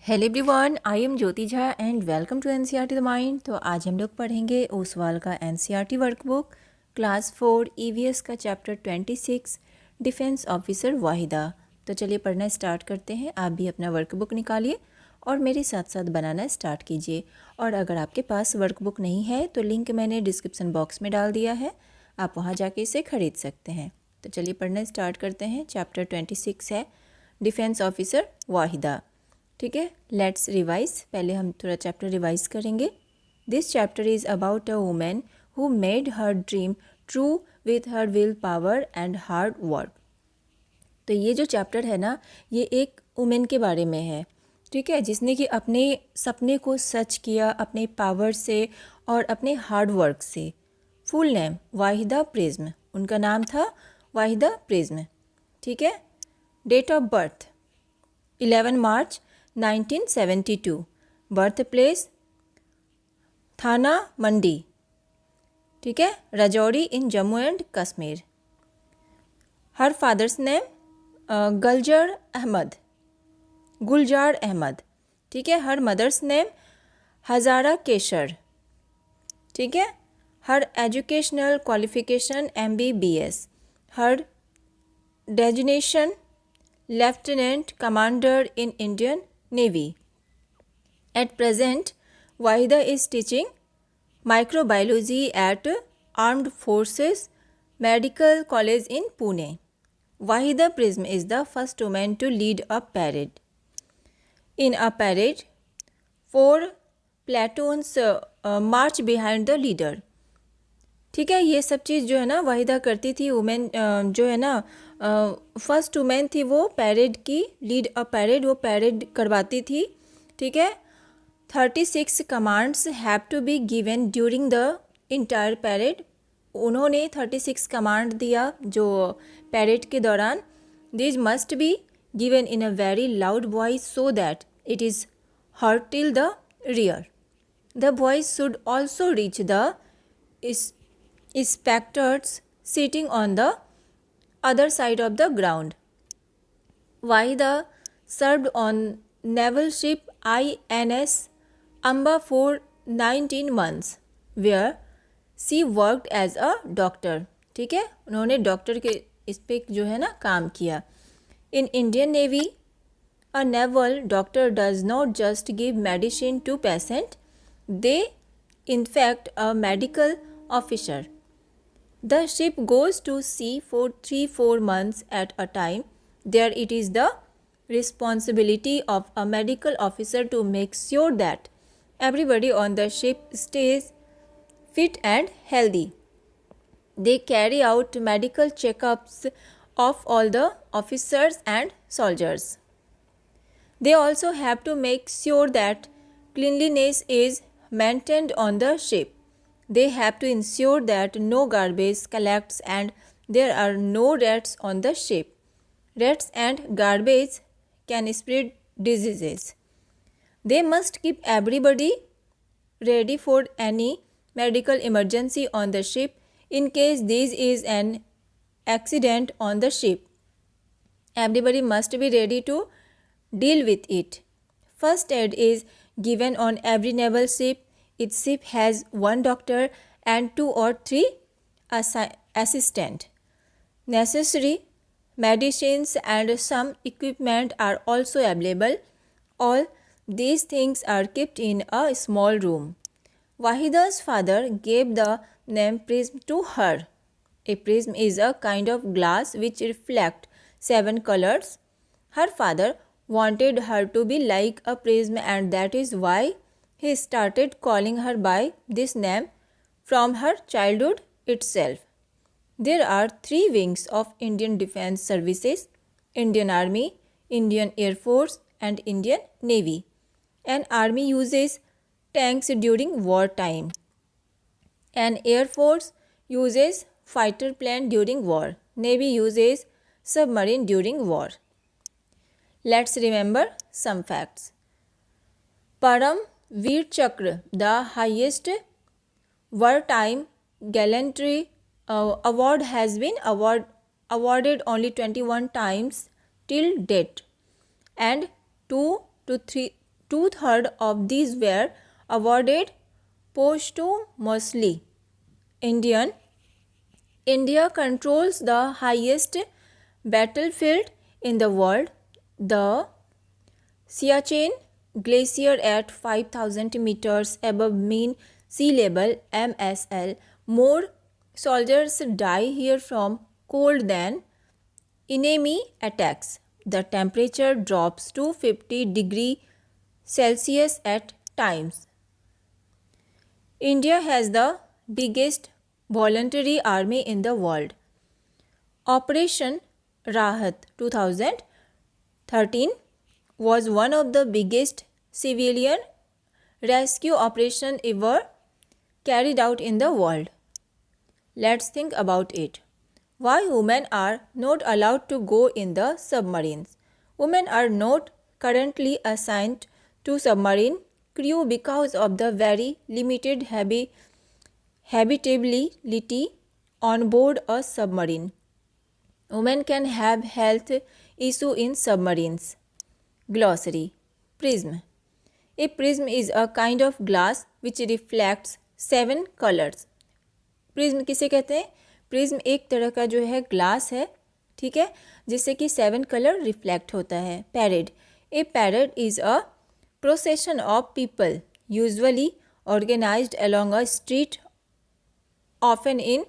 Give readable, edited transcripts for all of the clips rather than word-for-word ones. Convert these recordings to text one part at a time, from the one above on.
Hello everyone, I am Jyoti Jha and welcome to NCERT the mind. तो आज हम लोग पढ़ेंगे ओसवाल का एनसीईआरटी वर्कबुक क्लास 4 ईवीएस का चैप्टर 26 डिफेंस ऑफिसर वाहिदा। तो चलिए पढ़ना स्टार्ट करते हैं। आप भी अपना वर्कबुक निकालिए और मेरे साथ साथ बनाना स्टार्ट कीजिए। और अगर आपके पास वर्कबुक नहीं है तो लिंक मैंने डिस्क्रिप्सन बॉक्स में डाल दिया है, आप वहाँ जाके इसे ख़रीद सकते हैं। तो चलिए पढ़ना स्टार्ट करते हैं। चैप्टर 26 है डिफेंस ऑफिसर वाहिदा। ठीक है, लेट्स रिवाइज। पहले हम थोड़ा चैप्टर रिवाइज करेंगे। This chapter is about a women who made her dream true with her will power and hard work. तो ये जो चैप्टर है ना, ये एक वुमेन के बारे में है। ठीक है, जिसने कि अपने सपने को सच किया अपने पावर से और अपने हार्ड वर्क से। फुल नेम वाहिदा प्रिज्म, उनका नाम था वाहिदा प्रिज्म। ठीक है, date of birth 11 March 1972, birth place Thana Mandi, ठीक है, Rajouri in Jammu and Kashmir. Her father's name Gulzar Ahmed, ठीक है। Her mother's name Hazara Keshar, ठीक है। Her educational qualification MBBS। Her designation Lieutenant Commander in Indian Navy. At present, Wahida is teaching microbiology at Armed Forces Medical College in Pune. Wahida Prism is the first woman to lead a parade. In a parade, 4 platoons march behind the leader. ठीक है, ये सब चीज़ जो है ना वाहिदा करती थी। Women जो है ना फर्स्ट वुमेन थी, वो पैरेड की लीड अ पैरेड, वो पैरेड करवाती थी। ठीक है, 36 commands have to be given during the entire parade. उन्होंने 36 कमांड दिया जो पैरेड के दौरान। This must be given in a very loud voice so that it is heard till the rear. The voice should also reach the spectators sitting on the other side of the ground. Wahida served on naval ship INS Amba for 19 months, where she worked as a doctor. ठीक है, उन्होंने doctor के इस पे जो है ना काम किया। In Indian Navy, a naval doctor does not just give medicine to patient, they in fact a medical officer. The ship goes to sea for 3-4 months at a time. There it is the responsibility of a medical officer to make sure that everybody on the ship stays fit and healthy. They carry out medical checkups of all the officers and soldiers. They also have to make sure that cleanliness is maintained on the ship. They have to ensure that no garbage collects and there are no rats on the ship. Rats and garbage can spread diseases. They must keep everybody ready for any medical emergency on the ship in case there is an accident on the ship. Everybody must be ready to deal with it. First aid is given on every naval ship. Each ship has 1 doctor and 2 or 3 assistants. Necessary medicines and some equipment are also available. All these things are kept in a small room. Wahida's father gave the name prism to her. A prism is a kind of glass which reflects 7 colors. Her father wanted her to be like a prism, and that is why he started calling her by this name from her childhood itself. There are 3 wings of Indian Defence Services: Indian Army, Indian Air Force and Indian Navy. An army uses tanks during wartime. An Air Force uses fighter plane during war. Navy uses submarine during war. Let's remember some facts. Param Veer Chakra, the highest wartime gallantry award, has been awarded only 21 times till date, and 2 to 2/3 of these were awarded posthumously. India controls the highest battlefield in the world, the Siachen Glacier at 5,000 meters above mean sea level (MSL). More soldiers die here from cold than enemy attacks. The temperature drops to 50 degrees Celsius at times. India has the biggest voluntary army in the world. Operation Rahat 2013 was one of the biggest civilian rescue operations ever carried out in the world. Let's think about it. Why women are not allowed to go in the submarines? Women are not currently assigned to submarine crew because of the very limited habitability on board a submarine. Women can have health issue in submarines. Glossary. Prism. A prism is a kind of glass which reflects 7 colors. Prism किसे कहते हैं? Prism एक तरह का जो है glass है, ठीक है, जिससे कि 7 कलर रिफ्लेक्ट होता है. Parade. A parade is a procession of people usually organized along a street, often in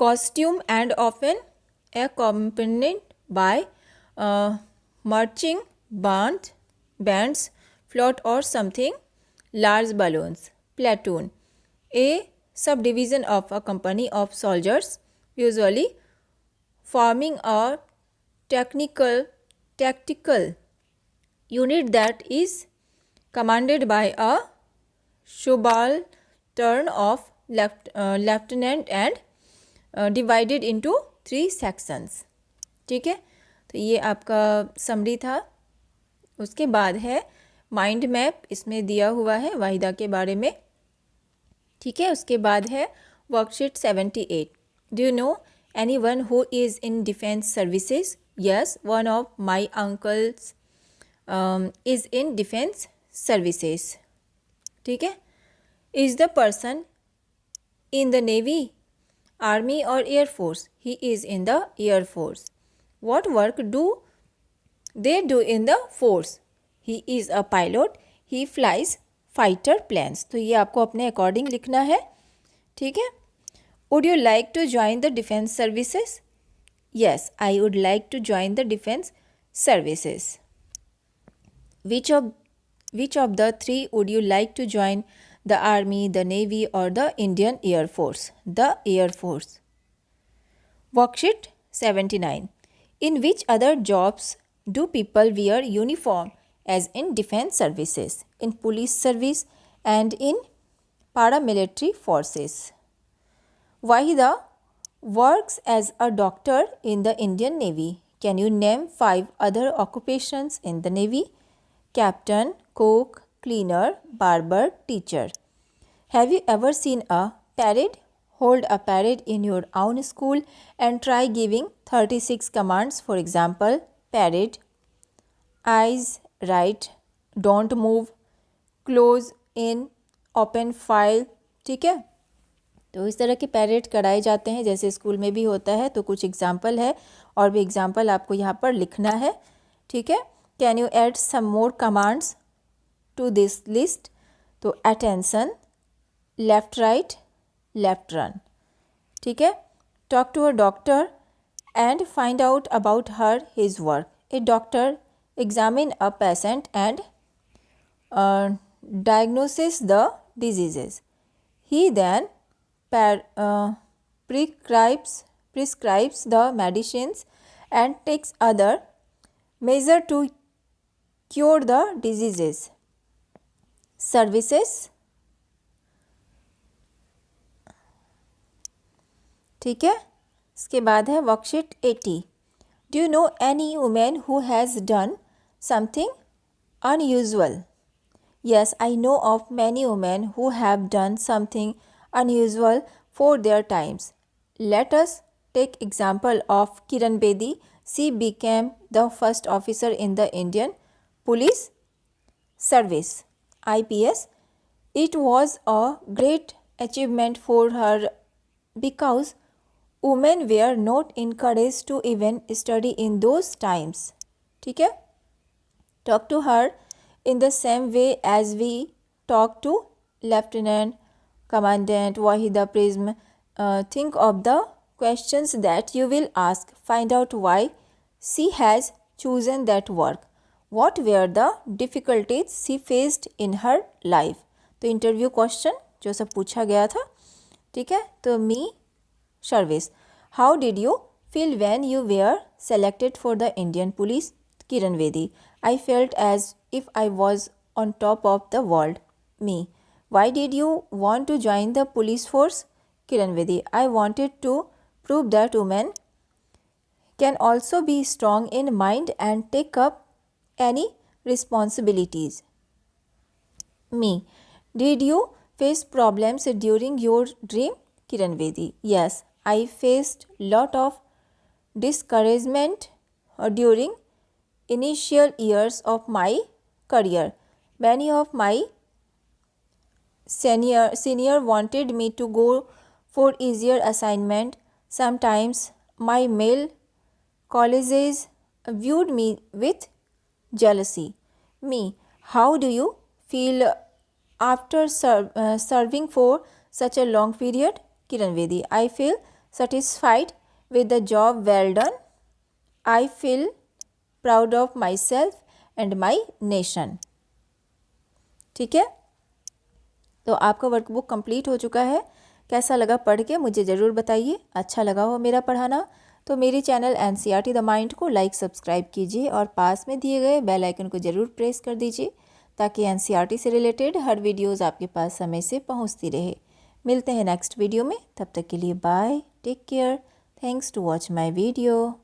costume and often accompanied by marching bands, float or something large balloons. Platoon. A subdivision of a company of soldiers, usually forming a tactical unit that is commanded by a subaltern of lieutenant and divided into 3 sections. ठीक है, तो ये आपका summary था. उसके बाद है mind map, इसमें दिया हुआ है वाहिदा के बारे में, ठीक है. उसके बाद है worksheet 78. Do you know anyone who is in defence services? Yes, one of my uncles is in defense services. ठीक है. Is the person in the navy, army or air force? He is in the air force. What work do they do in the force? He is a pilot. He flies fighter planes. तो ये आपको अपने according लिखना है, ठीक है. Would you like to join the defense services? Yes, I would like to join the defense services. Which of the 3 would you like to join? The army, the navy or the Indian Air Force? The Air Force. Worksheet 79. In which other jobs do people wear uniform as in defense services, in police service and in paramilitary forces? Wahida works as a doctor in the Indian Navy. Can you name 5 other occupations in the Navy? Captain, cook, cleaner, barber, teacher. Have you ever seen a parade? Hold a parade in your own school and try giving 36 commands. For example, parade, eyes right, don't move, close in, open file. ठीक है, तो इस तरह के parade कराए जाते हैं जैसे स्कूल में भी होता है. तो कुछ एग्जाम्पल है और भी एग्जाम्पल आपको यहाँ पर लिखना है, ठीक है. Can you add some more commands to this list? तो attention, left right, left run. ठीक है. Talk to a doctor and find out about his work. A doctor examine a patient and diagnoses the diseases. He then prescribes the medicines and takes other measures to cure the diseases. Services, ठीक है. इसके बाद है worksheet 80. Do you know any woman who has done something unusual? Yes, I know of many women who have done something unusual for their times. Let us take example of Kiran Bedi. She became the first officer in the Indian Police service IPS. It was a great achievement for her because women were not encouraged to even study in those times. ठीक है, talk to her in the same way as we talk to Lieutenant Commandant Wahida Prism. Think of the questions that you will ask. Find out why she has chosen that work. What were the difficulties she faced in her life? तो interview question जो सब पूछा गया था. ठीक है, तो me service. How did you feel when you were selected for the Indian police? Kiran Bedi. I felt as if I was on top of the world. Me. Why did you want to join the police force? Kiran Bedi. I wanted to prove that women can also be strong in mind and take up any responsibilities. Me. Did you face problems during your dream? Kiran Bedi. Yes, I faced lot of discouragement during initial years of my career. Many of my senior wanted me to go for easier assignment. Sometimes my male colleagues viewed me with jealousy. Me. How do you feel after serving for such a long period? Kiran Bedi. I feel satisfied with the job well done. I feel proud of myself and my nation. ठीक है, तो आपका workbook complete हो चुका है. कैसा लगा पढ़ के मुझे ज़रूर बताइए. अच्छा लगा हो मेरा पढ़ाना तो मेरी चैनल एनसीईआरटी द माइंड को लाइक सब्सक्राइब कीजिए और पास में दिए गए बेल आइकन को ज़रूर प्रेस कर दीजिए ताकि एनसीईआरटी से रिलेटेड हर वीडियोज़ आपके पास समय से पहुंचती रहे. मिलते हैं नेक्स्ट वीडियो में. तब तक के लिए bye. Take care. Thanks to watch my video.